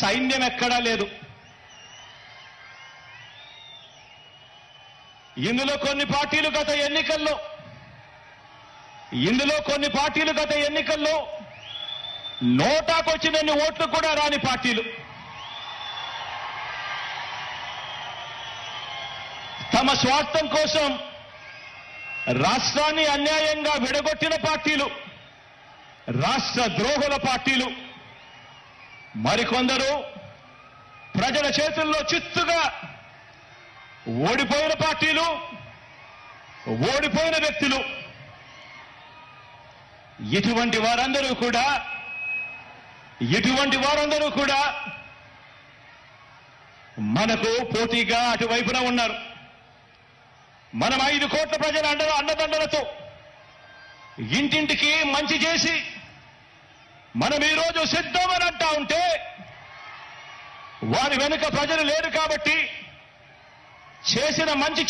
సైన్యం ఎక్కడా లేదు. ఇందులో కొన్ని పార్టీలు గత ఎన్నికల్లో నోటాకొచ్చినన్ని ఓట్లు కూడా రాని పార్టీలు, తమ స్వార్థం కోసం రాష్ట్రాన్ని అన్యాయంగా విడగొట్టిన పార్టీలు, రాష్ట్ర ద్రోహుల పార్టీలు. మరికొందరు ప్రజల చేతుల్లో చిత్తుగా ఓడిపోయిన పార్టీలు, ఓడిపోయిన వ్యక్తులు. ఇటువంటి వారందరూ కూడా మనకు పోటీగా అటువైపున ఉన్నారు. మనం 5 కోట్ల ప్రజల అండదండలతో ఇంటింటికి మంచి చేసి మనం ఈరోజు సిద్ధమని అంటా ఉంటే వారి వెనుక ప్రజలు లేరు కాబట్టి చేసిన మంచి